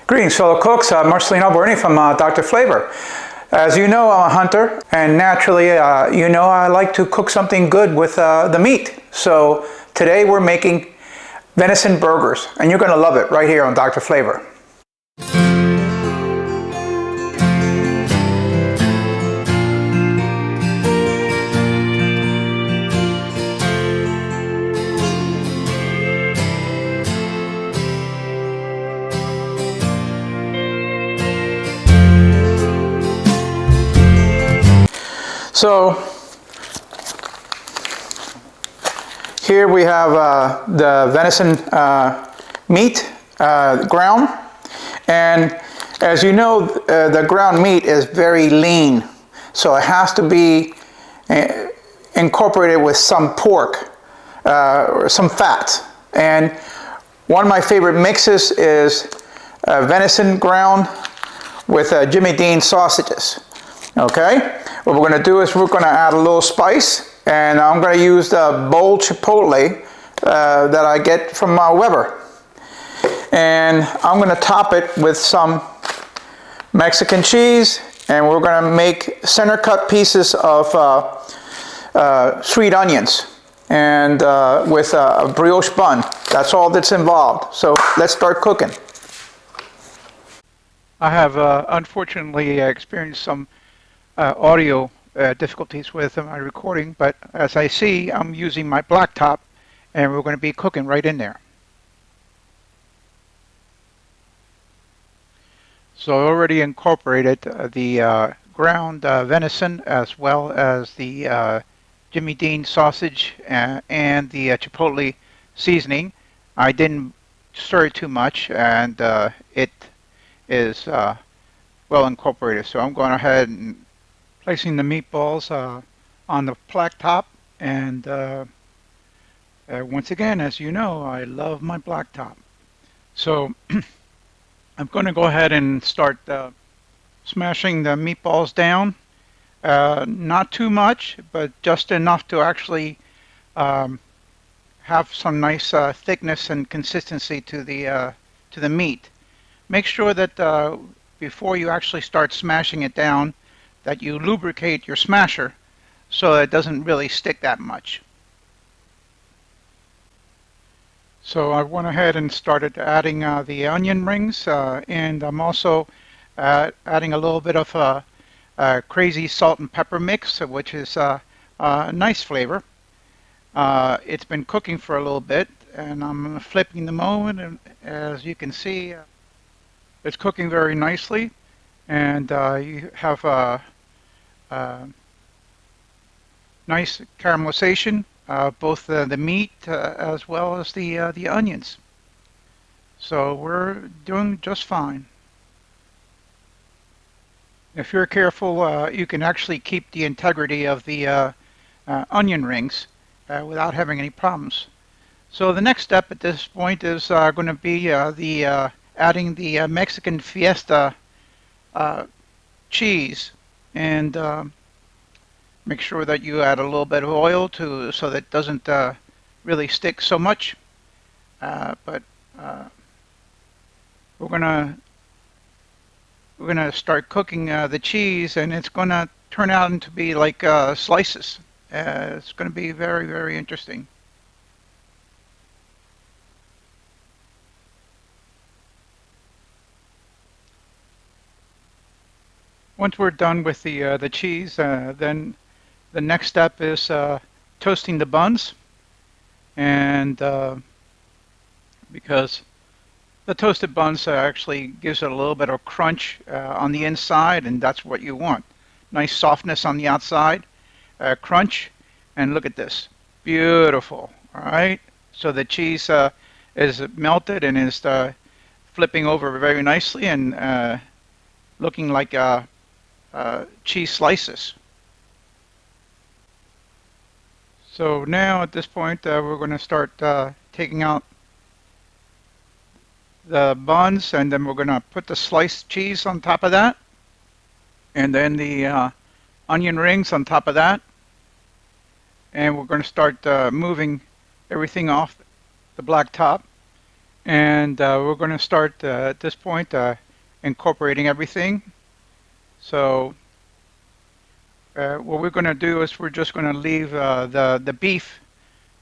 Greetings, fellow cooks. Marcelino Berni from Dr. Flavor. As you know, I'm a hunter, and naturally, you know I like to cook something good with the meat. So today we're making venison burgers, and you're going to love it right here on Dr. Flavor. So here we have the venison meat ground, and as you know, the ground meat is very lean, so it has to be incorporated with some pork or some fat. And one of my favorite mixes is venison ground with Jimmy Dean sausages. Okay, what we're going to do is we're going to add a little spice, and I'm going to use the bold chipotle that I get from Weber, and I'm going to top it with some Mexican cheese, and we're going to make center cut pieces of sweet onions, and with a brioche bun. That's all that's involved. So let's start cooking. I have unfortunately experienced some audio difficulties with my recording, but as I see, I'm using my blacktop, and we're going to be cooking right in there. So I already incorporated the ground venison as well as the Jimmy Dean sausage and the chipotle seasoning. I didn't stir it too much, and it is well incorporated. So I'm going ahead and placing the meatballs on the blacktop, and once again, as you know, I love my blacktop. So I'm going to go ahead and start smashing the meatballs down. Not too much, but just enough to actually have some nice thickness and consistency to the meat. Make sure that before you actually start smashing it down, that you lubricate your smasher so that it doesn't really stick that much. So I went ahead and started adding the onion rings, and I'm also adding a little bit of crazy salt and pepper mix, which is a nice flavor. It's been cooking for a little bit, and I'm flipping them over, and as you can see, it's cooking very nicely, and you have nice caramelization, both the meat as well as the onions. So we're doing just fine. If you're careful, you can actually keep the integrity of the onion rings without having any problems. So the next step at this point is going to be adding the Mexican Fiesta cheese, and make sure that you add a little bit of oil so that it doesn't really stick so much. But we're gonna start cooking the cheese, and it's gonna turn out to be like slices. It's gonna be very, very interesting. Once we're done with the cheese, then the next step is toasting the buns, and because the toasted buns actually gives it a little bit of crunch on the inside, and that's what you want. Nice softness on the outside, crunch, and look at this, beautiful. All right, so the cheese is melted and is flipping over very nicely and looking like cheese slices. So now at this point we're going to start taking out the buns, and then we're going to put the sliced cheese on top of that, and then the onion rings on top of that, and we're going to start moving everything off the black top. And we're going to start at this point incorporating everything. So what we're going to do is we're just going to leave the beef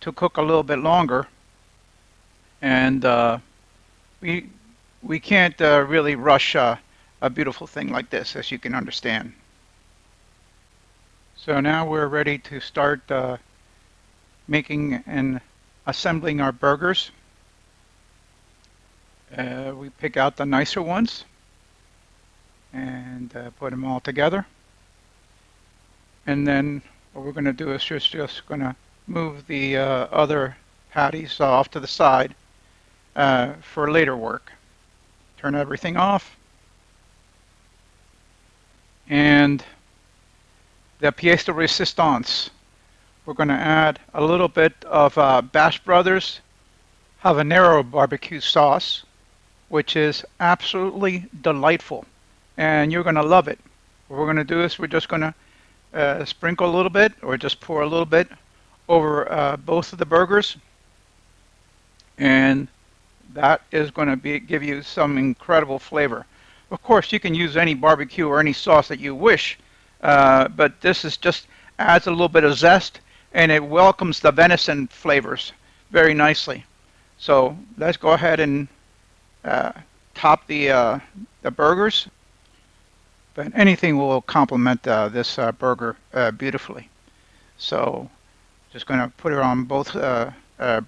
to cook a little bit longer, and we we can't really rush a beautiful thing like this, as you can understand. So now we're ready to start making and assembling our burgers. We pick out the nicer ones and put them all together. And then what we're going to do is just going to move the other patties off to the side for later work. Turn everything off. And the pièce de résistance. We're going to add a little bit of Bash Brothers habanero barbecue sauce, which is absolutely delightful, and you're going to love it. What we're going to do is we're just going to sprinkle a little bit, or just pour a little bit over both of the burgers, and that is going to give you some incredible flavor. Of course, you can use any barbecue or any sauce that you wish, but this is just adds a little bit of zest, and it welcomes the venison flavors very nicely. So let's go ahead and top the burgers. But anything will complement this burger beautifully. So just going to put it on both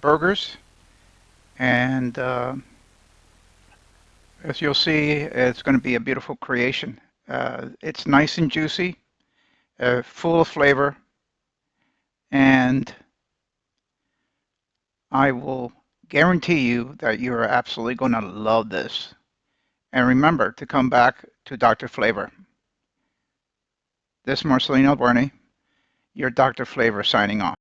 burgers, and as you'll see, it's going to be a beautiful creation. It's nice and juicy, full of flavor, and I will guarantee you that you're absolutely going to love this. And remember to come back to Dr. Flavor. This is Marcelino Berney, your Dr. Flavor, signing off.